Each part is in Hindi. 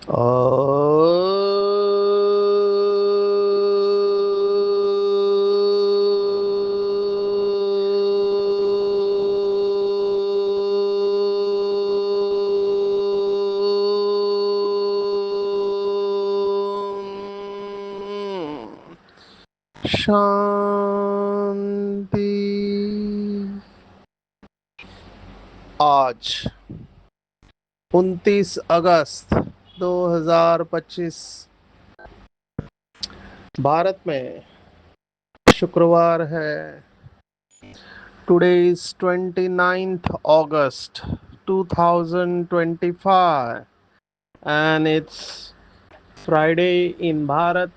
शांति। आज 29 अगस्त 2025 भारत में शुक्रवार है। Today is 29th August 2025 and it's Friday in Bharat.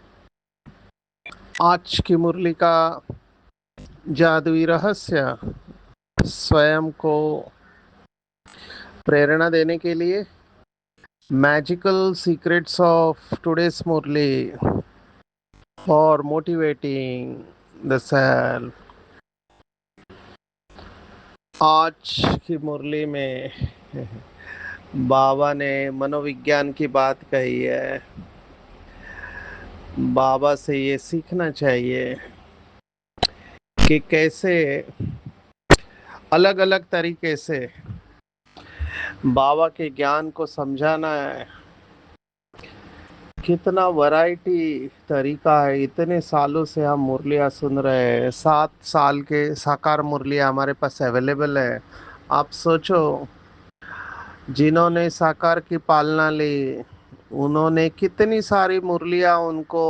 आज की मुरली का जादुई रहस्य स्वयं को प्रेरणा देने के लिए magical secrets of today's Murli for motivating the self. आज की मुरली में बाबा ने मनोविज्ञान की बात कही है। बाबा से ये सीखना चाहिए कि कैसे अलग अलग तरीके से बाबा के ज्ञान को समझाना है। कितना वैरायटी तरीका है। इतने सालों से हम मुरलियाँ सुन रहे हैं। 7 साल के साकार मुरलियाँ हमारे पास अवेलेबल है। आप सोचो, जिन्होंने साकार की पालना ली उन्होंने कितनी सारी मुरलियाँ उनको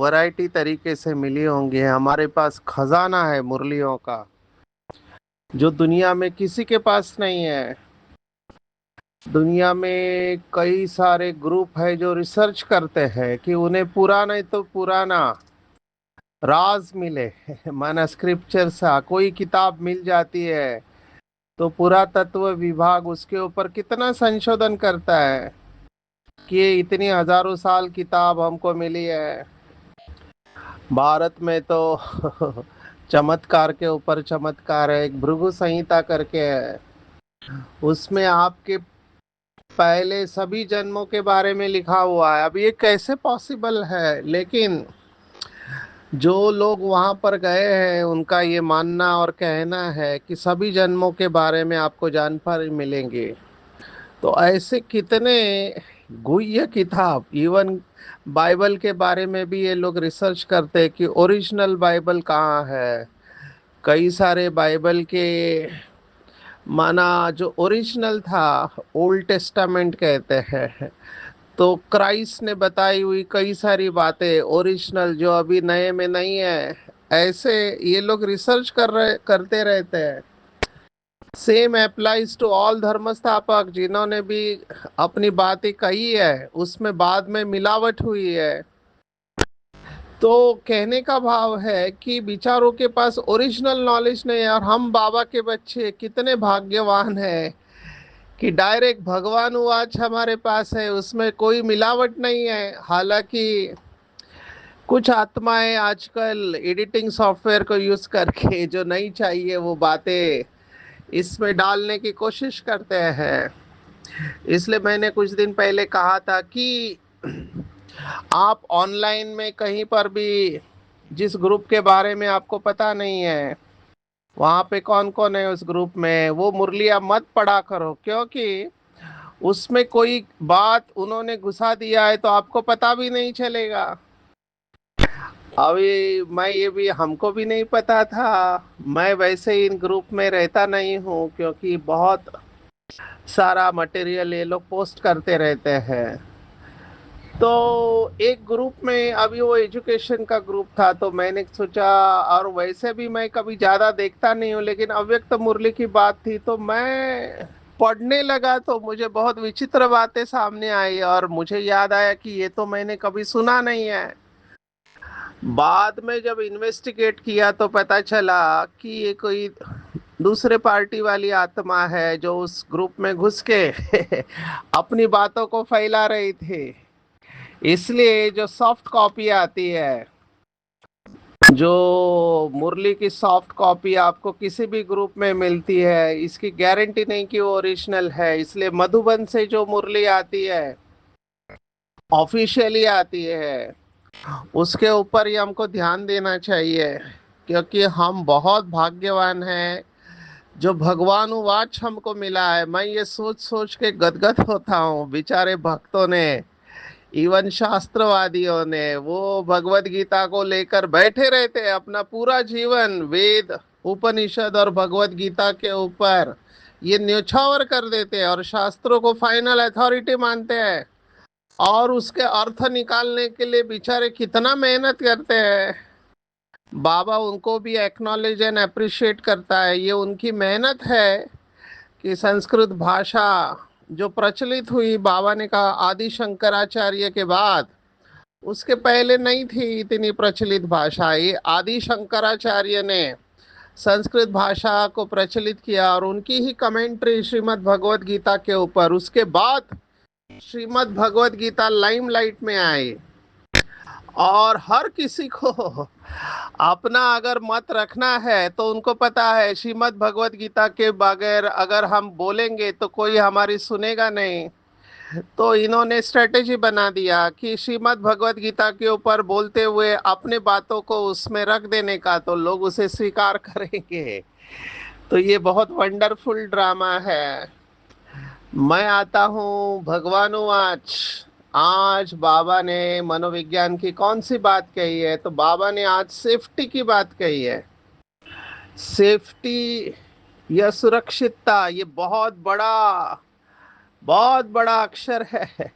वैरायटी तरीके से मिली होंगी। हमारे पास खजाना है मुरलियों का, जो दुनिया में किसी के पास नहीं है। दुनिया में कई सारे ग्रुप है जो रिसर्च करते हैं कि उन्हें पूरा नहीं तो पुराना राज मिले। माना स्क्रिप्चर सा कोई किताब मिल जाती है तो पुरातत्व विभाग उसके ऊपर कितना संशोधन करता है कि ये इतनी हजारों साल किताब हमको मिली है। भारत में तो चमत्कार के ऊपर चमत्कार है। एक भृगु संहिता करके है, उसमें आपके पहले सभी जन्मों के बारे में लिखा हुआ है। अब ये कैसे पॉसिबल है, लेकिन जो लोग वहां पर गए हैं उनका ये मानना और कहना है कि सभी जन्मों के बारे में आपको जानकारी मिलेंगे। तो ऐसे कितने गुह्य किताब, इवन बाइबल के बारे में भी ये लोग रिसर्च करते हैं कि ओरिजिनल बाइबल कहाँ है। कई सारे बाइबल के माना जो ओरिजिनल था ओल्ड टेस्टामेंट कहते हैं, तो क्राइस्ट ने बताई हुई कई सारी बातें ओरिजिनल जो अभी नए में नहीं है। ऐसे ये लोग रिसर्च करते रहते हैं। सेम अप्लाइज टू ऑल धर्मस्थापक जिन्होंने भी अपनी बातें कही है उसमें बाद में मिलावट हुई है। तो कहने का भाव है कि बिचारों के पास ओरिजिनल नॉलेज नहीं है, और हम बाबा के बच्चे कितने भाग्यवान हैं कि डायरेक्ट भगवान वाच हमारे पास है, उसमें कोई मिलावट नहीं है। हालांकि कुछ आत्माएं आजकल एडिटिंग सॉफ्टवेयर को यूज करके जो नहीं चाहिए वो बातें इसमें डालने की कोशिश करते हैं। इसलिए मैंने कुछ दिन पहले कहा था कि आप ऑनलाइन में कहीं पर भी जिस ग्रुप के बारे में आपको पता नहीं है वहाँ पे कौन कौन है उस ग्रुप में, वो मुरलिया मत पढ़ा करो, क्योंकि उसमें कोई बात उन्होंने घुसा दिया है तो आपको पता भी नहीं चलेगा। अभी मैं ये भी हमको भी नहीं पता था। मैं वैसे इन ग्रुप में रहता नहीं हूँ क्योंकि बहुत सारा मटेरियल ये लोग पोस्ट करते रहते हैं। तो एक ग्रुप में अभी वो एजुकेशन का ग्रुप था तो मैंने सोचा, और वैसे भी मैं कभी ज्यादा देखता नहीं हूँ, लेकिन अव्यक्त मुरली की बात थी तो मैं पढ़ने लगा तो मुझे बहुत विचित्र बातें सामने आई और मुझे याद आया कि ये तो मैंने कभी सुना नहीं है। बाद में जब इन्वेस्टिगेट किया तो पता चला कि ये कोई दूसरे पार्टी वाली आत्मा है जो उस ग्रुप में घुस के अपनी बातों को फैला रही थी। इसलिए जो सॉफ्ट कॉपी आती है, जो मुरली की सॉफ्ट कॉपी आपको किसी भी ग्रुप में मिलती है, इसकी गारंटी नहीं कि वो ओरिजिनल है। इसलिए मधुबन से जो मुरली आती है ऑफिशियली आती है, उसके ऊपर ही हमको ध्यान देना चाहिए, क्योंकि हम बहुत भाग्यवान हैं जो भगवानुवाच हमको मिला है। मैं ये सोच सोच के गदगद होता हूँ, बेचारे भक्तों ने, इवन शास्त्रवादियों ने, वो भगवत गीता को लेकर बैठे रहते हैं, अपना पूरा जीवन वेद, उपनिषद और भगवत गीता के ऊपर ये न्योछावर कर देते हैं और शास्त्रों को फाइनल अथॉरिटी मानते हैं, और उसके अर्थ निकालने के लिए बेचारे कितना मेहनत करते हैं। बाबा उनको भी एक्नॉलेज एंड अप्रिशिएट करता है, ये उनकी मेहनत है कि संस्कृत भाषा जो प्रचलित हुई, बाबा ने कहा आदि शंकराचार्य के बाद, उसके पहले नहीं थी इतनी प्रचलित भाषा, ये आदि शंकराचार्य ने संस्कृत भाषा को प्रचलित किया और उनकी ही कमेंट्री श्रीमद् भगवत गीता के ऊपर, उसके बाद श्रीमद् भगवत गीता लाइमलाइट में आई। और हर किसी को अपना अगर मत रखना है तो उनको पता है श्रीमद् भगवत गीता के बगैर अगर हम बोलेंगे तो कोई हमारी सुनेगा नहीं। तो इन्होंने स्ट्रेटेजी बना दिया कि श्रीमद् भगवत गीता के ऊपर बोलते हुए अपने बातों को उसमें रख देने का, तो लोग उसे स्वीकार करेंगे। तो ये बहुत वंडरफुल ड्रामा है। मैं आता हूँ भगवानुवाच। आज बाबा ने मनोविज्ञान की कौन सी बात कही है, तो बाबा ने आज सेफ्टी की बात कही है। सेफ्टी या सुरक्षितता, ये बहुत बड़ा अक्षर है,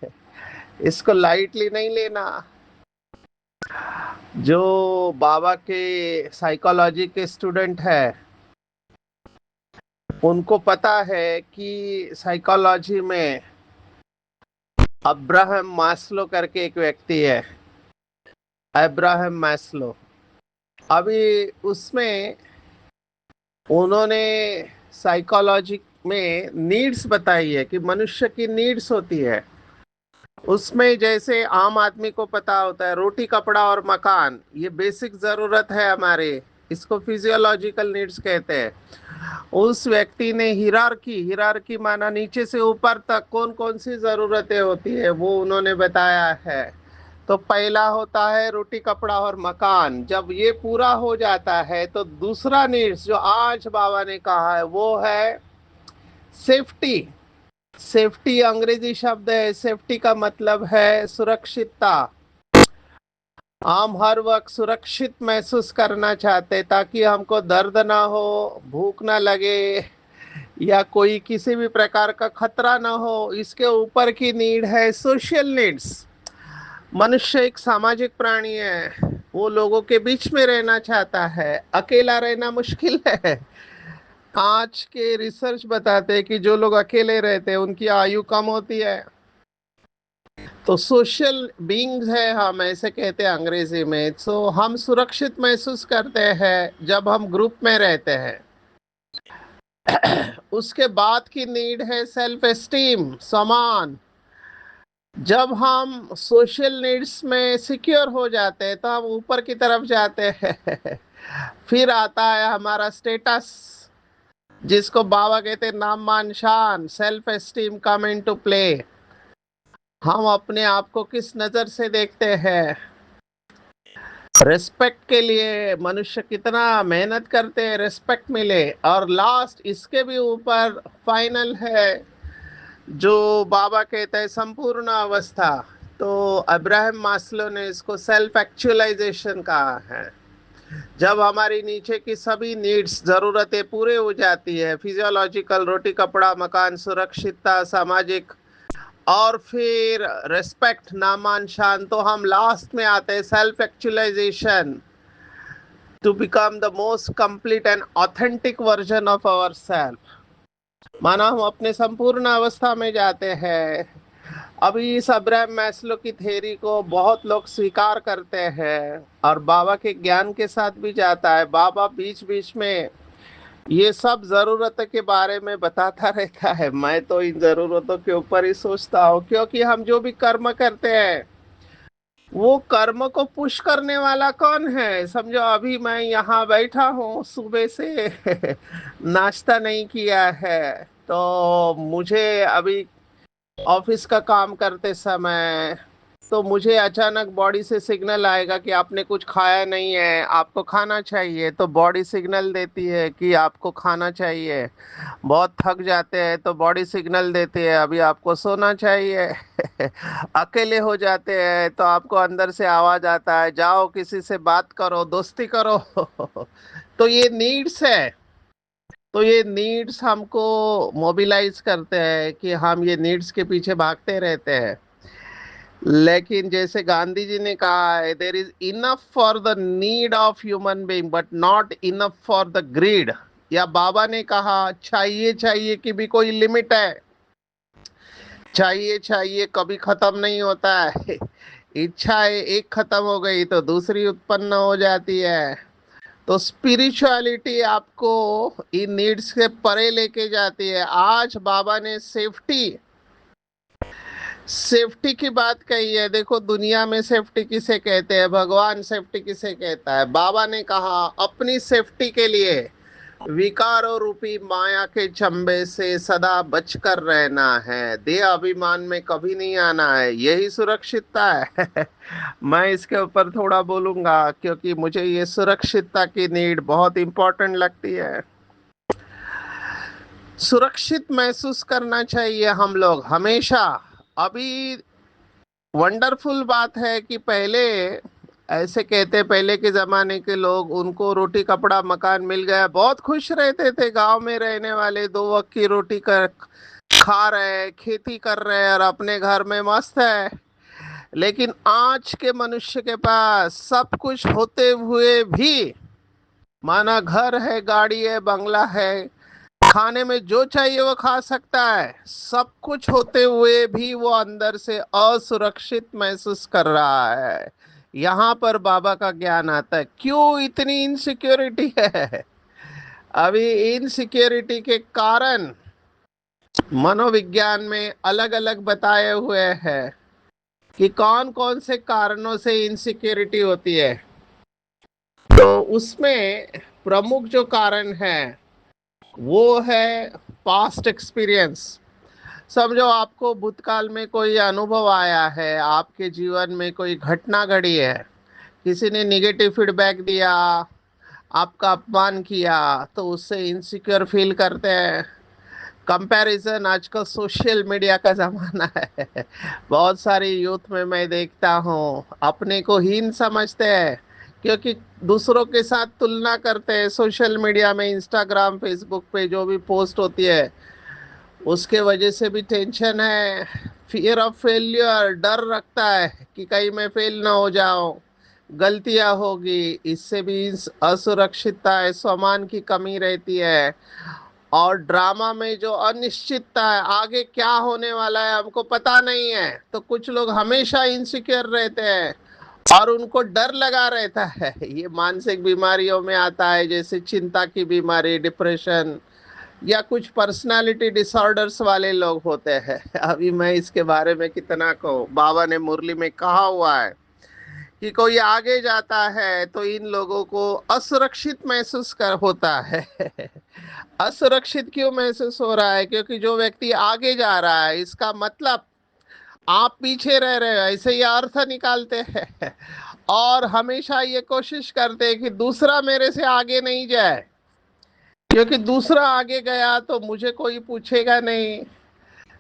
इसको लाइटली नहीं लेना। जो बाबा के साइकोलॉजी के स्टूडेंट है उनको पता है कि साइकोलॉजी में अब्राहम मास्लो करके एक व्यक्ति है, अब्राहम मास्लो। अभी उसमें उन्होंने साइकोलॉजी में नीड्स बताई है कि मनुष्य की नीड्स होती है। उसमें जैसे आम आदमी को पता होता है रोटी कपड़ा और मकान, ये बेसिक जरूरत है हमारे, इसको फिजियोलॉजिकल नीड्स कहते हैं। उस व्यक्ति ने हिरारकी, हिरारकी माना नीचे से ऊपर तक कौन कौन सी जरूरतें होती है वो उन्होंने बताया है। तो पहला होता है रोटी कपड़ा और मकान, जब ये पूरा हो जाता है तो दूसरा नीड्स जो आज बाबा ने कहा है वो है सेफ्टी। सेफ्टी अंग्रेजी शब्द है, सेफ्टी का मतलब है सुरक्षितता। हम हर वक्त सुरक्षित महसूस करना चाहते ताकि हमको दर्द ना हो, भूख ना लगे, या कोई किसी भी प्रकार का खतरा ना हो। इसके ऊपर की नीड है सोशल नीड्स। मनुष्य एक सामाजिक प्राणी है, वो लोगों के बीच में रहना चाहता है, अकेला रहना मुश्किल है। आज के रिसर्च बताते हैं कि जो लोग अकेले रहते हैं उनकी आयु कम होती है। तो सोशल बीइंग्स है हम, ऐसे कहते हैं अंग्रेजी में। तो हम सुरक्षित महसूस करते हैं जब हम ग्रुप में रहते हैं। उसके बाद की नीड है सेल्फ एस्टीम, सम्मान। जब हम सोशल नीड्स में सिक्योर हो जाते हैं तो हम ऊपर की तरफ जाते हैं। फिर आता है हमारा स्टेटस, जिसको बाबा कहते हैं नाम मान शान, self esteem come into play. हम अपने आप को किस नजर से देखते हैं, रिस्पेक्ट के लिए मनुष्य कितना मेहनत करते हैं रिस्पेक्ट मिले। और लास्ट इसके भी ऊपर फाइनल है जो बाबा कहते हैं संपूर्ण अवस्था। तो अब्राहम मास्लो ने इसको सेल्फ एक्चुअलाइजेशन कहा है। जब हमारी नीचे की सभी नीड्स, जरूरतें पूरे हो जाती है, फिजियोलॉजिकल, रोटी कपड़ा मकान, सुरक्षितता, सामाजिक, और फिर रेस्पेक्ट, नामान शान, तो हम लास्ट में आते हैं self actualisation, to become the most complete and authentic version of our self. माना हम अपने संपूर्ण अवस्था में जाते हैं। अभी इस अब्राहम मैस्लो की थ्योरी को बहुत लोग स्वीकार करते हैं और बाबा के ज्ञान के साथ भी जाता है। बाबा बीच बीच में ये सब जरूरत के बारे में बताता रहता है। मैं तो इन जरूरतों के ऊपर ही सोचता हूँ, क्योंकि हम जो भी कर्म करते हैं वो कर्म को पुश करने वाला कौन है। समझो अभी मैं यहाँ बैठा हूँ, सुबह से नाश्ता नहीं किया है, तो मुझे अभी ऑफिस का काम करते समय तो मुझे अचानक बॉडी से सिग्नल आएगा कि आपने कुछ खाया नहीं है, आपको खाना चाहिए, तो बॉडी सिग्नल देती है कि आपको खाना चाहिए। बहुत थक जाते हैं तो बॉडी सिग्नल देती है अभी आपको सोना चाहिए। अकेले हो जाते हैं तो आपको अंदर से आवाज आता है, जाओ किसी से बात करो, दोस्ती करो। तो ये नीड्स है। तो ये नीड्स हमको मोबिलाइज करते हैं कि हम ये नीड्स के पीछे भागते रहते हैं। लेकिन जैसे गांधी जी ने कहा है, there is enough for the need of human being but not enough for the greed. या बाबा ने कहा, चाहिए चाहिए की भी कोई लिमिट है। चाहिए चाहिए कभी खत्म नहीं होता है। इच्छाएं एक खत्म हो गई तो दूसरी उत्पन्न हो जाती है। तो स्पिरिचुअलिटी आपको इन नीड्स से परे लेके जाती है। आज बाबा ने सेफ्टी सेफ्टी की बात कही है। देखो दुनिया में सेफ्टी किसे कहते हैं, भगवान सेफ्टी किसे कहता है। बाबा ने कहा अपनी सेफ्टी के लिए विकारों रूपी माया के चंबे से सदा बचकर रहना है, देह अभिमान में कभी नहीं आना है, यही सुरक्षितता है। मैं इसके ऊपर थोड़ा बोलूंगा क्योंकि मुझे ये सुरक्षितता की नीड बहुत इंपॉर्टेंट लगती है। सुरक्षित महसूस करना चाहिए हम लोग हमेशा। अभी वंडरफुल बात है कि पहले ऐसे कहते, पहले के जमाने के लोग, उनको रोटी कपड़ा मकान मिल गया, बहुत खुश रहते थे। गांव में रहने वाले दो वक्त की रोटी कर खा रहे, खेती कर रहे और अपने घर में मस्त है। लेकिन आज के मनुष्य के पास सब कुछ होते हुए भी, माना घर है, गाड़ी है, बंगला है, खाने में जो चाहिए वो खा सकता है, सब कुछ होते हुए भी वो अंदर से असुरक्षित महसूस कर रहा है। यहाँ पर बाबा का ज्ञान आता है, क्यों इतनी इनसिक्योरिटी है। अभी इनसिक्योरिटी के कारण मनोविज्ञान में अलग अलग बताए हुए हैं कि कौन कौन से कारणों से इनसिक्योरिटी होती है। तो उसमें प्रमुख जो कारण है वो है पास्ट एक्सपीरियंस। समझो आपको भूतकाल में कोई अनुभव आया है, आपके जीवन में कोई घटना घड़ी है, किसी ने निगेटिव फीडबैक दिया, आपका अपमान किया, तो उससे इनसिक्योर फील करते हैं। कंपैरिजन, आजकल सोशल मीडिया का जमाना है। बहुत सारी यूथ में मैं देखता हूँ अपने को हीन समझते हैं क्योंकि दूसरों के साथ तुलना करते हैं। सोशल मीडिया में, इंस्टाग्राम, फेसबुक पे जो भी पोस्ट होती है उसके वजह से भी टेंशन है। फियर ऑफ फेल्यूर, डर रखता है कि कहीं मैं फेल ना हो जाऊं, गलतियां होगी, इससे भी असुरक्षितता है, सम्मान की कमी रहती है। और ड्रामा में जो अनिश्चितता है, आगे क्या होने वाला है हमको पता नहीं है, तो कुछ लोग हमेशा इनसिक्योर रहते हैं और उनको डर लगा रहता है। ये मानसिक बीमारियों में आता है, जैसे चिंता की बीमारी, डिप्रेशन, या कुछ पर्सनालिटी डिसऑर्डर्स वाले लोग होते हैं। अभी मैं इसके बारे में कितना कहूँ, बाबा ने मुरली में कहा हुआ है कि कोई आगे जाता है तो इन लोगों को असुरक्षित महसूस कर होता है। असुरक्षित क्यों महसूस हो रहा है? क्योंकि जो व्यक्ति आगे जा रहा है, इसका मतलब आप पीछे रह रहे हो, ऐसे ही अर्थ निकालते हैं। और हमेशा ये कोशिश करते हैं कि दूसरा मेरे से आगे नहीं जाए, क्योंकि दूसरा आगे गया तो मुझे कोई पूछेगा नहीं,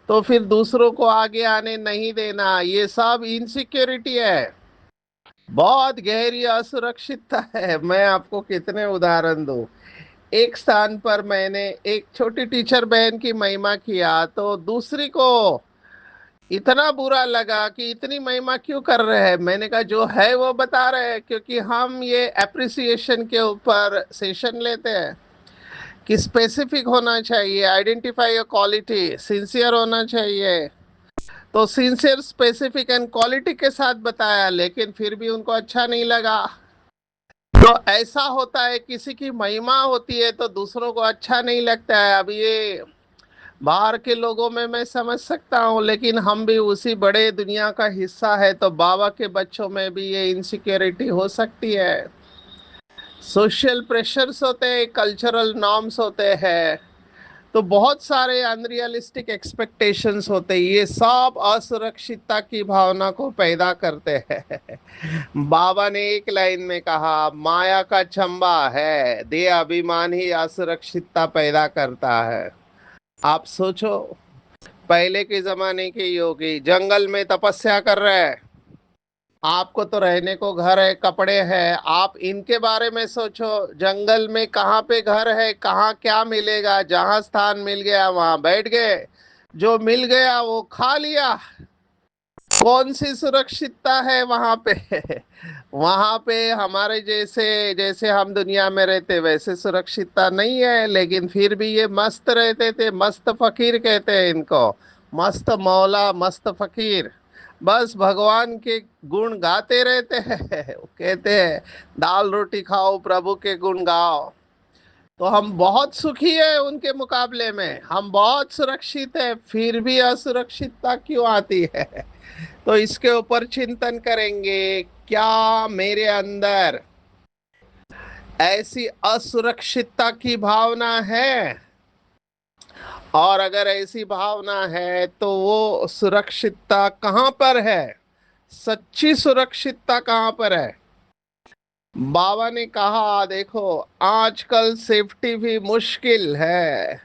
तो फिर दूसरों को आगे आने नहीं देना। ये सब इनसिक्योरिटी है, बहुत गहरी असुरक्षितता है। मैं आपको कितने उदाहरण दूं। एक स्थान पर मैंने एक छोटी टीचर बहन की महिमा किया तो दूसरी को इतना बुरा लगा कि इतनी महिमा क्यों कर रहे हैं। मैंने कहा जो है वो बता रहे हैं, क्योंकि हम ये एप्रिसिएशन के ऊपर सेशन लेते हैं कि स्पेसिफिक होना चाहिए, आइडेंटिफाई क्वालिटी, सिंसियर होना चाहिए। तो सिंसियर, स्पेसिफिक एंड क्वालिटी के साथ बताया, लेकिन फिर भी उनको अच्छा नहीं लगा। तो ऐसा होता है, किसी की महिमा होती है तो दूसरों को अच्छा नहीं लगता है। अब ये बाहर के लोगों में मैं समझ सकता हूँ, लेकिन हम भी उसी बड़े दुनिया का हिस्सा है, तो बाबा के बच्चों में भी ये इनसिक्योरिटी हो सकती है। सोशल प्रेशर्स होते हैं, कल्चरल नॉर्म्स होते हैं। तो बहुत सारे अनरियलिस्टिक एक्सपेक्टेशंस होते हैं, ये सब असुरक्षितता की भावना को पैदा करते हैं। बाबा ने एक लाइन में कहा, माया का चंबा है, दे अभिमान ही असुरक्षितता पैदा करता है। आप सोचो, पहले के जमाने के योगी जंगल में तपस्या कर रहे हैं, आपको तो रहने को घर है, कपड़े हैं, आप इनके बारे में सोचो, जंगल में कहाँ पे घर है, कहाँ क्या मिलेगा, जहां स्थान मिल गया वहां बैठ गए, जो मिल गया वो खा लिया। कौन सी सुरक्षितता है वहां पे? वहां पे हमारे जैसे, जैसे हम दुनिया में रहते वैसे सुरक्षितता नहीं है, लेकिन फिर भी ये मस्त रहते थे, मस्त फकीर कहते हैं इनको, मस्त मौला, मस्त फकीर, बस भगवान के गुण गाते रहते हैं। वो कहते हैं दाल रोटी खाओ प्रभु के गुण गाओ। तो हम बहुत सुखी है उनके मुकाबले में, हम बहुत सुरक्षित है, फिर भी असुरक्षितता क्यों आती है? तो इसके ऊपर चिंतन करेंगे, क्या मेरे अंदर ऐसी असुरक्षितता की भावना है? और अगर ऐसी भावना है तो वो सुरक्षितता कहाँ पर है? सच्ची सुरक्षितता कहाँ पर है? बाबा ने कहा, देखो आजकल सेफ्टी भी मुश्किल है,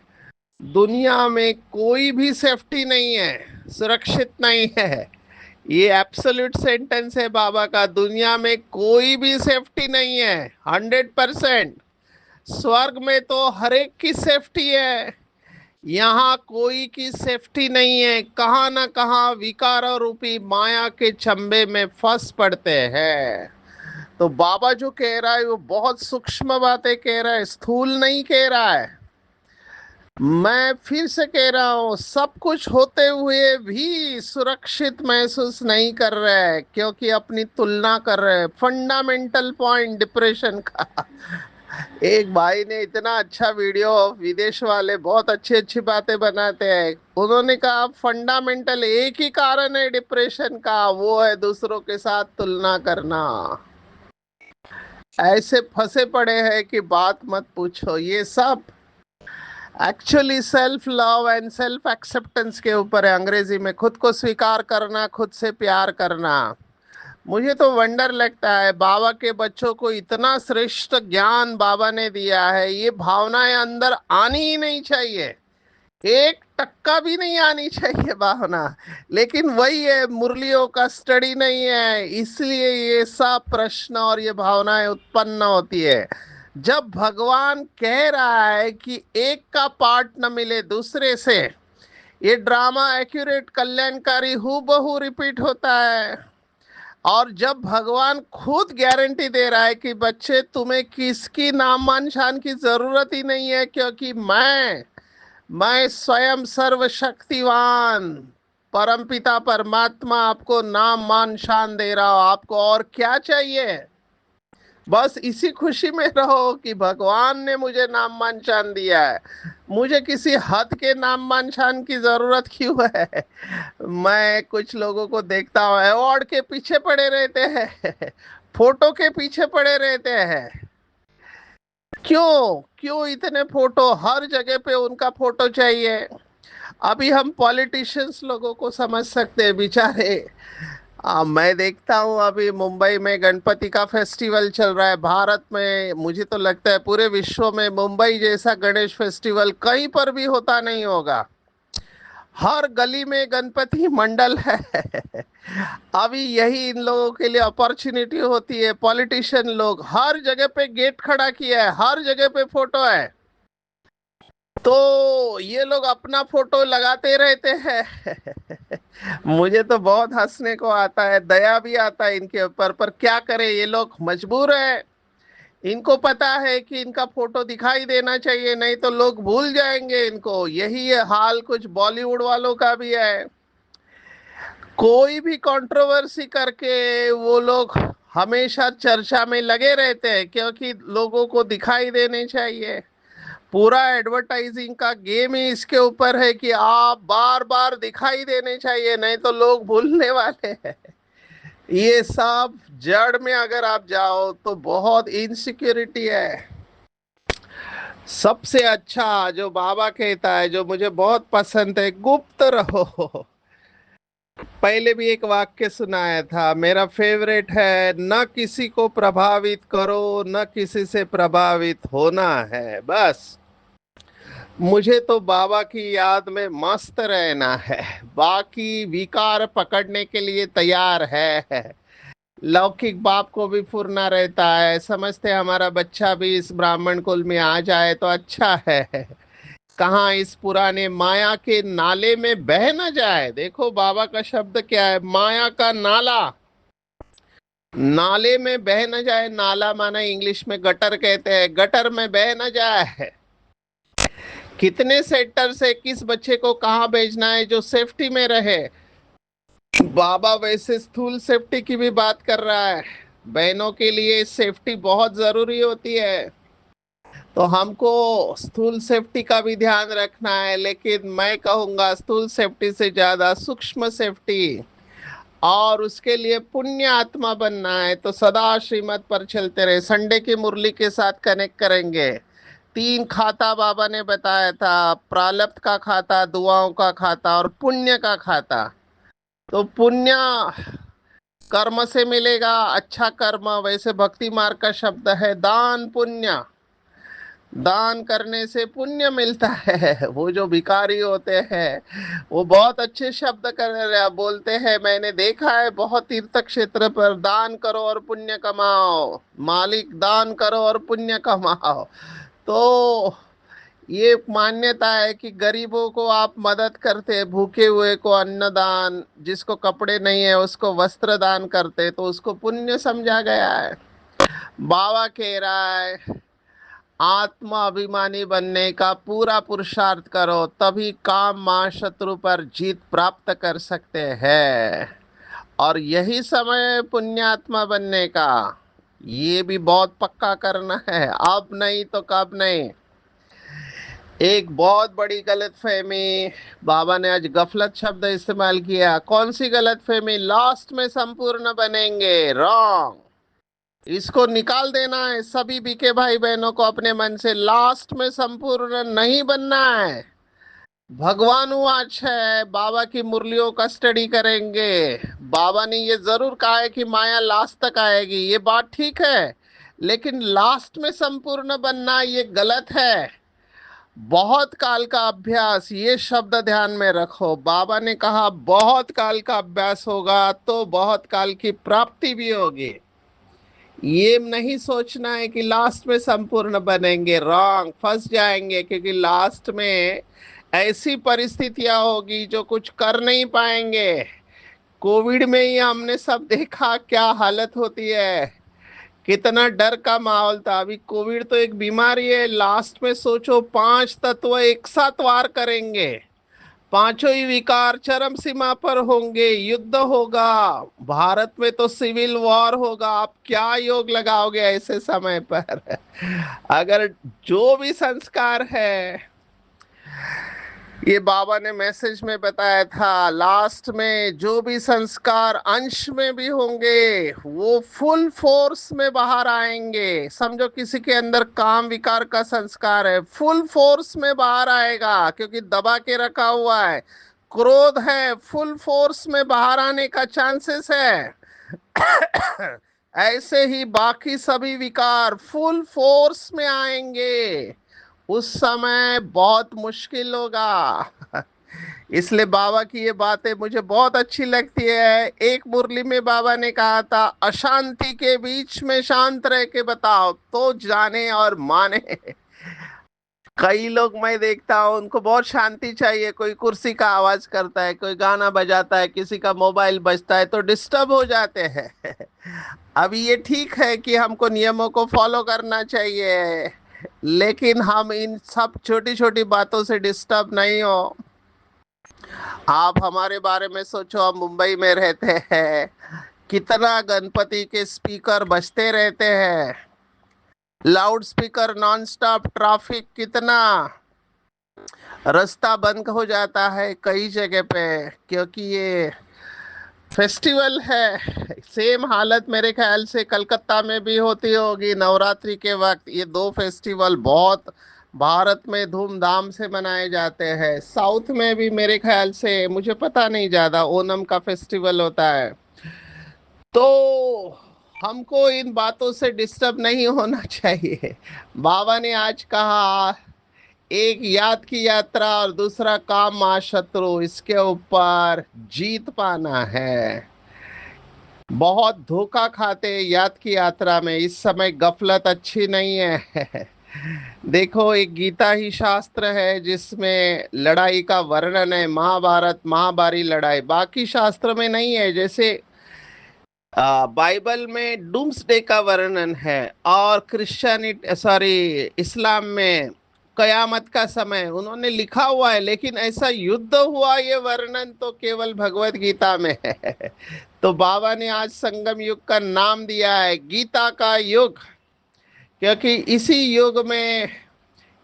दुनिया में कोई भी सेफ्टी नहीं है, सुरक्षित नहीं है। ये एब्सोल्यूट सेंटेंस है बाबा का, दुनिया में कोई भी सेफ्टी नहीं है, 100%। स्वर्ग में तो हर एक की सेफ्टी है, यहाँ कोई की सेफ्टी नहीं है, कहाँ ना कहाँ विकार रूपी माया के चंबे में फंस पड़ते हैं। तो बाबा जो कह रहा है वो बहुत सूक्ष्म बातें कह रहा है, स्थूल नहीं कह रहा है। मैं फिर से कह रहा हूँ, सब कुछ होते हुए भी सुरक्षित महसूस नहीं कर रहे हैं, क्योंकि अपनी तुलना कर रहे हैं। फंडामेंटल पॉइंट डिप्रेशन का। एक भाई ने इतना अच्छा वीडियो, विदेश वाले बहुत अच्छी अच्छी बातें बनाते हैं, उन्होंने कहा फंडामेंटल एक ही कारण है डिप्रेशन का, वो है दूसरों के साथ तुलना करना। ऐसे फंसे पड़े हैं कि बात मत पूछो। ये सब actually self love and self acceptance के ऊपर है, अंग्रेजी में खुद को स्वीकार करना, खुद से प्यार करना। मुझे तो वंडर लगता है, बाबा के बच्चों को इतना श्रेष्ठ ज्ञान बाबा ने दिया है, ये भावनाएं अंदर आनी ही नहीं चाहिए, 1% भी नहीं आनी चाहिए भावना। लेकिन वही है, मुरलियों का स्टडी नहीं है, इसलिए ये सब प्रश्न और ये भावनाएं उत्पन्न होती है। जब भगवान कह रहा है कि एक का पार्ट न मिले दूसरे से, ये ड्रामा एक्यूरेट कल्याणकारी हूबहू रिपीट होता है। और जब भगवान खुद गारंटी दे रहा है कि बच्चे तुम्हें किसकी नाम मान शान की जरूरत ही नहीं है, क्योंकि मैं स्वयं सर्वशक्तिवान परमपिता परमात्मा आपको नाम मान शान दे रहा हूं, आपको और क्या चाहिए? बस इसी खुशी में रहो कि भगवान ने मुझे नाम मान शान दिया है, मुझे किसी हद के नाम मान शान की जरूरत क्यों है? मैं कुछ लोगों को देखता हूँ अवार्ड के पीछे पड़े रहते हैं, फोटो के पीछे पड़े रहते हैं। क्यों क्यों इतने फोटो, हर जगह पे उनका फोटो चाहिए। अभी हम पॉलिटिशियंस लोगों को समझ सकते हैं बेचारे। मैं देखता हूँ अभी मुंबई में गणपति का फेस्टिवल चल रहा है, भारत में मुझे तो लगता है पूरे विश्व में मुंबई जैसा गणेश फेस्टिवल कहीं पर भी होता नहीं होगा। हर गली में गणपति मंडल है। अभी यही इन लोगों के लिए अपॉर्चुनिटी होती है, पॉलिटिशियन लोग हर जगह पे गेट खड़ा किया है, हर जगह पे फोटो है, तो ये लोग अपना फोटो लगाते रहते हैं। मुझे तो बहुत हंसने को आता है, दया भी आता है इनके ऊपर, पर क्या करें, ये लोग मजबूर है। इनको पता है कि इनका फोटो दिखाई देना चाहिए, नहीं तो लोग भूल जाएंगे इनको। यही है हाल कुछ बॉलीवुड वालों का भी है, कोई भी कंट्रोवर्सी करके वो लोग हमेशा चर्चा में लगे रहते हैं, क्योंकि लोगों को दिखाई देने चाहिए। पूरा एडवर्टाइजिंग का गेम ही इसके ऊपर है कि आप बार बार दिखाई देने चाहिए, नहीं तो लोग भूलने वाले हैं। ये सब जड़ में अगर आप जाओ तो बहुत इनसिक्योरिटी है। सबसे अच्छा जो बाबा कहता है, जो मुझे बहुत पसंद है, गुप्त रहो। पहले भी एक वाक्य सुनाया था, मेरा फेवरेट है, न किसी को प्रभावित करो, न किसी से प्रभावित होना है, बस। मुझे तो बाबा की याद में मस्त रहना है, बाकी विकार पकड़ने के लिए तैयार है। लौकिक बाप को भी फुरना रहता है, समझते हमारा बच्चा भी इस ब्राह्मण कुल में आ जाए तो अच्छा है। कहाँ इस पुराने माया के नाले में बह न जाए। देखो बाबा का शब्द क्या है, माया का नाला। नाले में बह न जाए, नाला माना इंग्लिश में गटर कहते हैं, गटर में बह न जाए। कितने सेक्टर से किस बच्चे को कहाँ भेजना है जो सेफ्टी में रहे। बाबा वैसे स्थूल सेफ्टी की भी बात कर रहा है। बहनों के लिए सेफ्टी बहुत जरूरी होती है, तो हमको स्थूल सेफ्टी का भी ध्यान रखना है, लेकिन मैं कहूंगा स्थूल सेफ्टी से ज्यादा सूक्ष्म सेफ्टी, और उसके लिए पुण्य आत्मा बनना है तो सदा श्रीमत पर चलते रहे। संडे की मुरली के साथ कनेक्ट करेंगे। तीन खाता बाबा ने बताया था, प्रारब्ध का खाता, दुआओं का खाता और पुण्य का खाता। तो पुण्य कर्म से मिलेगा, अच्छा कर्म। वैसे भक्ति मार्ग का शब्द है दान पुण्य। दान करने से पुण्य मिलता है। वो जो भिखारी होते हैं वो बहुत अच्छे शब्द कर बोलते हैं, मैंने देखा है बहुत तीर्थ क्षेत्र पर, दान करो और पुण्य कमाओ, मालिक दान करो और पुण्य कमाओ। तो ये मान्यता है कि गरीबों को आप मदद करते, भूखे हुए को अन्नदान, जिसको कपड़े नहीं है उसको वस्त्र दान करते, तो उसको पुण्य समझा गया है। बाबा कह रहा है आत्मा अभिमानी बनने का पूरा पुरुषार्थ करो, तभी काम मां शत्रु पर जीत प्राप्त कर सकते हैं। और यही समय है पुण्यात्मा बनने का। ये भी बहुत पक्का करना है, अब नहीं तो कब नहीं। एक बहुत बड़ी गलतफहमी, बाबा ने आज गफलत शब्द इस्तेमाल किया। कौन सी गलतफहमी? लास्ट में संपूर्ण बनेंगे, रॉन्ग। इसको निकाल देना है सभी बीके भाई बहनों को अपने मन से, लास्ट में संपूर्ण नहीं बनना है। भगवान वाच है, बाबा की मुरलियों का स्टडी करेंगे। बाबा ने ये जरूर कहा है कि माया लास्ट तक आएगी, ये बात ठीक है, लेकिन लास्ट में संपूर्ण बनना ये गलत है। बहुत काल का अभ्यास, ये शब्द ध्यान में रखो। बाबा ने कहा बहुत काल का अभ्यास होगा तो बहुत काल की प्राप्ति भी होगी। ये नहीं सोचना है कि लास्ट में संपूर्ण बनेंगे, रॉन्ग, फंस जाएंगे, क्योंकि लास्ट में ऐसी परिस्थितियां होगी जो कुछ कर नहीं पाएंगे। कोविड में ही हमने सब देखा क्या हालत होती है, कितना डर का माहौल था। अभी कोविड तो एक बीमारी है, लास्ट में सोचो पांच तत्व एक साथ वार करेंगे, पांचों ही विकार चरम सीमा पर होंगे, युद्ध होगा, भारत में तो सिविल वॉर होगा। आप क्या योग लगाओगे ऐसे समय पर? अगर जो भी संस्कार है, ये बाबा ने मैसेज में बताया था, लास्ट में जो भी संस्कार अंश में भी होंगे वो फुल फोर्स में बाहर आएंगे। समझो किसी के अंदर काम विकार का संस्कार है, फुल फोर्स में बाहर आएगा क्योंकि दबा के रखा हुआ है। क्रोध है, फुल फोर्स में बाहर आने का चांसेस है। ऐसे ही बाकी सभी विकार फुल फोर्स में आएंगे, उस समय बहुत मुश्किल होगा। इसलिए बाबा की ये बातें मुझे बहुत अच्छी लगती है। एक मुरली में बाबा ने कहा था, अशांति के बीच में शांत रह के बताओ तो जाने और माने। कई लोग मैं देखता हूँ उनको बहुत शांति चाहिए, कोई कुर्सी का आवाज करता है, कोई गाना बजाता है, किसी का मोबाइल बजता है तो डिस्टर्ब हो जाते हैं। अभी ये ठीक है कि हमको नियमों को फॉलो करना चाहिए, लेकिन हम इन सब छोटी छोटी बातों से डिस्टर्ब नहीं हो। आप हमारे बारे में सोचो, हम मुंबई में रहते हैं, कितना गणपति के स्पीकर बजते रहते हैं, loud speaker non stop, traffic कितना, रास्ता बंद हो जाता है कई जगह पे, क्योंकि ये फेस्टिवल है। सेम हालत मेरे ख्याल से कलकत्ता में भी होती होगी नवरात्रि के वक्त। ये दो फेस्टिवल बहुत भारत में धूमधाम से मनाए जाते हैं। साउथ में भी मेरे ख्याल से, मुझे पता नहीं ज्यादा, ओणम का फेस्टिवल होता है। तो हमको इन बातों से डिस्टर्ब नहीं होना चाहिए। बाबा ने आज कहा, एक याद की यात्रा और दूसरा काम महाशत्रु, इसके ऊपर जीत पाना है। बहुत धोखा खाते हैं याद की यात्रा में, इस समय गफलत अच्छी नहीं है। देखो, एक गीता ही शास्त्र है जिसमें लड़ाई का वर्णन है, महाभारत महाभारी लड़ाई, बाकी शास्त्र में नहीं है। जैसे बाइबल में डूम्सडे का वर्णन है, और क्रिश्चियनिटी, सॉरी, इस्लाम में कयामत का समय उन्होंने लिखा हुआ है, लेकिन ऐसा युद्ध हुआ ये वर्णन तो केवल भगवत गीता में है। तो बाबा ने आज संगम युग का नाम दिया है गीता का युग, क्योंकि इसी युग में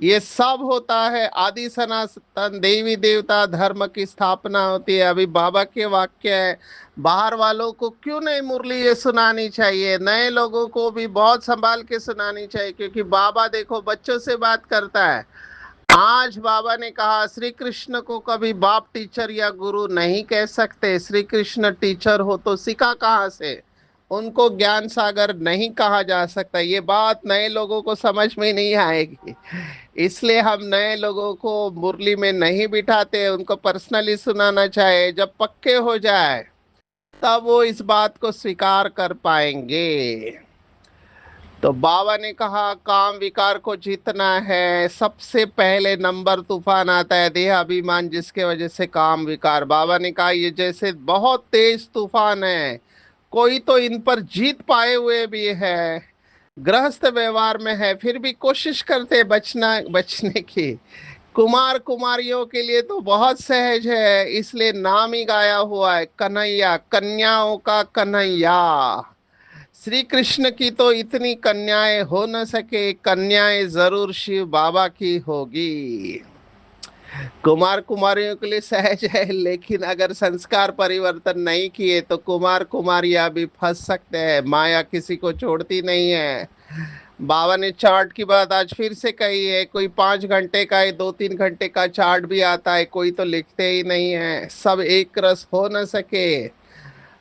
ये सब होता है। आदि सनातन देवी देवता धर्म की स्थापना होती है। अभी बाबा के वाक्य है, बाहर वालों को क्यों नहीं मुरली ये सुनानी चाहिए, नए लोगों को भी बहुत संभाल के सुनानी चाहिए, क्योंकि बाबा देखो बच्चों से बात करता है। आज बाबा ने कहा, श्री कृष्ण को कभी बाप टीचर या गुरु नहीं कह सकते। श्री कृष्ण टीचर हो तो सीखा कहाँ से, उनको ज्ञान सागर नहीं कहा जा सकता। ये बात नए लोगों को समझ में नहीं आएगी, इसलिए हम नए लोगों को मुरली में नहीं बिठाते, उनको पर्सनली सुनाना चाहे। जब पक्के हो जाए तब वो इस बात को स्वीकार कर पाएंगे। तो बाबा ने कहा, काम विकार को जीतना है, सबसे पहले नंबर तूफान आता है देह अभिमान, जिसके वजह से काम विकार। बाबा ने कहा, ये जैसे बहुत तेज तूफान है, कोई तो इन पर जीत पाए हुए भी है, गृहस्थ व्यवहार में है फिर भी कोशिश करते बचने की। कुमार कुमारियों के लिए तो बहुत सहज है, इसलिए नाम ही गाया हुआ है, कन्हैया, कन्याओं का कन्हैया। श्री कृष्ण की तो इतनी कन्याएं हो न सके, कन्याएं जरूर शिव बाबा की होगी। कुमार कुमारियों के लिए सहज है, लेकिन अगर संस्कार परिवर्तन नहीं किए तो कुमार कुमारियां भी फंस सकते हैं। माया किसी को छोड़ती नहीं है। बाबा ने चार्ट की बात आज फिर से कही है, कोई 5 घंटे का है, 2-3 घंटे का चार्ट भी आता है, कोई तो लिखते ही नहीं है, सब एक रस हो न सके।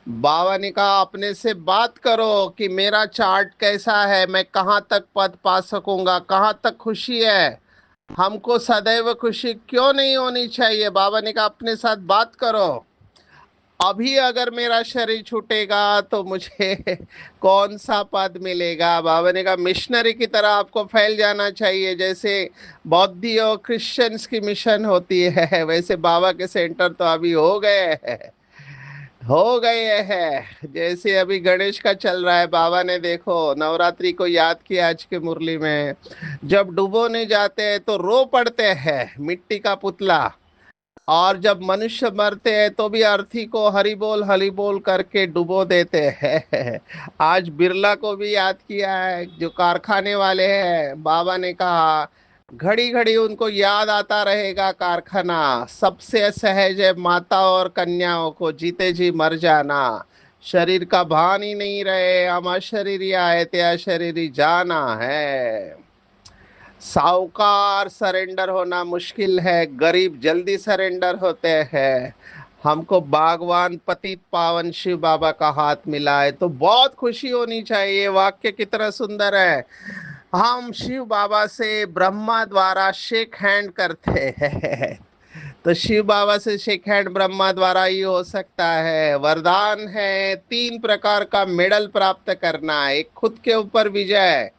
बाबा ने कहा, अपने से बात करो कि मेरा चार्ट कैसा है, मैं कहाँ तक पद पा सकूंगा, कहाँ तक खुशी है, हमको सदैव खुशी क्यों नहीं होनी चाहिए। बाबा ने कहा, अपने साथ बात करो। अभी अगर मेरा शरीर छूटेगा तो मुझे कौन सा पद मिलेगा। बाबा ने कहा, मिशनरी की तरह आपको फैल जाना चाहिए, जैसे बौद्धी और क्रिश्चियंस की मिशन होती है, वैसे बाबा के सेंटर तो अभी हो गए हैं। जैसे अभी गणेश का चल रहा है, बाबा ने देखो नवरात्रि को याद किया आज के मुरली में, जब डुबोने जाते हैं तो रो पड़ते हैं मिट्टी का पुतला, और जब मनुष्य मरते हैं तो भी अर्थी को हरि बोल करके डुबो देते हैं। आज बिरला को भी याद किया है, जो कारखाने वाले हैं। बाबा ने कहा, घड़ी घड़ी उनको याद आता रहेगा कारखाना, सबसे सहज है माता और कन्याओं को जीते जी मर जाना, शरीर का भान ही नहीं रहे, हम अशरीरी आए थे अशरीरी जाना है। साहूकार सरेंडर होना मुश्किल है, गरीब जल्दी सरेंडर होते हैं। हमको बागवान पतित पावन शिव बाबा का हाथ मिला है तो बहुत खुशी होनी चाहिए। वाक्य कितना सुंदर है, हम शिव बाबा से ब्रह्मा द्वारा शेक हैंड करते हैं। तो शिव बाबा से शेक हैंड ब्रह्मा द्वारा ही हो सकता है। वरदान है 3 प्रकार का मेडल प्राप्त करना, एक खुद के ऊपर विजय,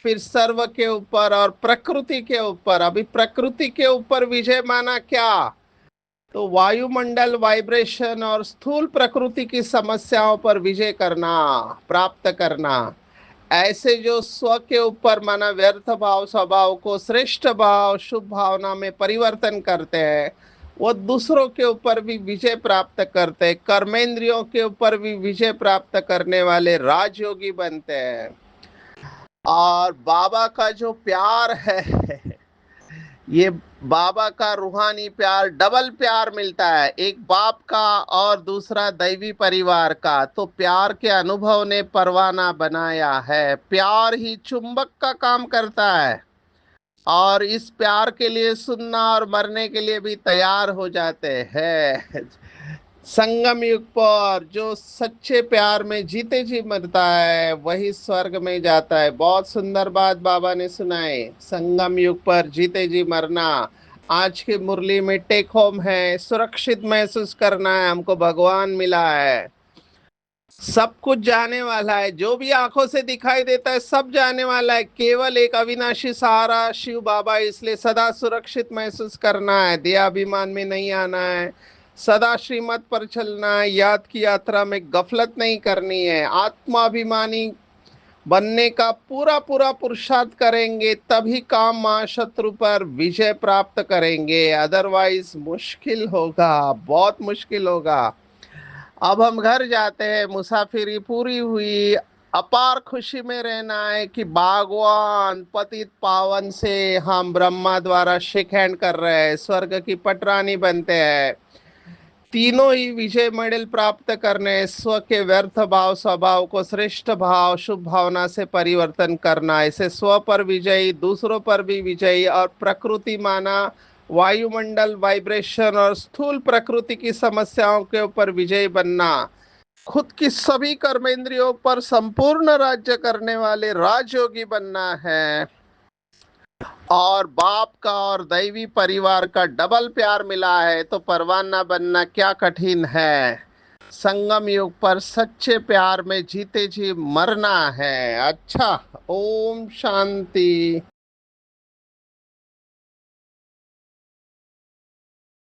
फिर सर्व के ऊपर और प्रकृति के ऊपर। अभी प्रकृति के ऊपर विजय माना क्या, तो वायुमंडल वाइब्रेशन और स्थूल प्रकृति की समस्याओं पर विजय करना, प्राप्त करना। ऐसे जो स्व के ऊपर माना व्यर्थ भाव स्वभाव को श्रेष्ठ भाव शुभ भावना में परिवर्तन करते हैं, वो दूसरों के ऊपर भी विजय प्राप्त करते हैं, कर्मेंद्रियों के ऊपर भी विजय प्राप्त करने वाले राजयोगी बनते हैं। और बाबा का जो प्यार है, ये बाबा का रूहानी प्यार, डबल प्यार मिलता है, एक बाप का और दूसरा दैवी परिवार का। तो प्यार के अनुभव ने परवाना बनाया है, प्यार ही चुंबक का काम करता है। और इस प्यार के लिए सुनना और मरने के लिए भी तैयार हो जाते हैं। संगम युग पर जो सच्चे प्यार में जीते जी मरता है वही स्वर्ग में जाता है। बहुत सुंदर बात बाबा ने सुनाए। संगम युग पर जीते जी मरना। आज की मुरली में टेक होम है, सुरक्षित महसूस करना है, हमको भगवान मिला है। सब कुछ जाने वाला है, जो भी आंखों से दिखाई देता है सब जाने वाला है, केवल एक अविनाशी सहारा शिव बाबा है। इसलिए सदा सुरक्षित महसूस करना है, देहाभिमान में नहीं आना है, सदा श्रीमत पर चलना है, याद की यात्रा में गफलत नहीं करनी है, आत्माभिमानी बनने का पूरा पूरा पुरुषार्थ करेंगे तभी काम महाशत्रु पर विजय प्राप्त करेंगे, अदरवाइज मुश्किल होगा, बहुत मुश्किल होगा। अब हम घर जाते हैं, मुसाफिरी पूरी हुई। अपार खुशी में रहना है कि भगवान पतित पावन से हम ब्रह्मा द्वारा शेक हैंड कर रहे हैं, स्वर्ग की पटरानी बनते हैं। तीनों ही विजय मेडल प्राप्त करने, स्व के व्यर्थ भाव स्वभाव को श्रेष्ठ भाव शुभ भावना से परिवर्तन करना, ऐसे स्व पर विजयी, दूसरों पर भी विजयी, और प्रकृति माना वायुमंडल वाइब्रेशन और स्थूल प्रकृति की समस्याओं के ऊपर विजयी बनना, खुद की सभी कर्मेंद्रियों पर संपूर्ण राज्य करने वाले राजयोगी बनना है। और बाप का और दैवी परिवार का डबल प्यार मिला है तो परवाना बनना क्या कठिन है। संगम युग पर सच्चे प्यार में जीते जी मरना है। अच्छा, ओम शांति।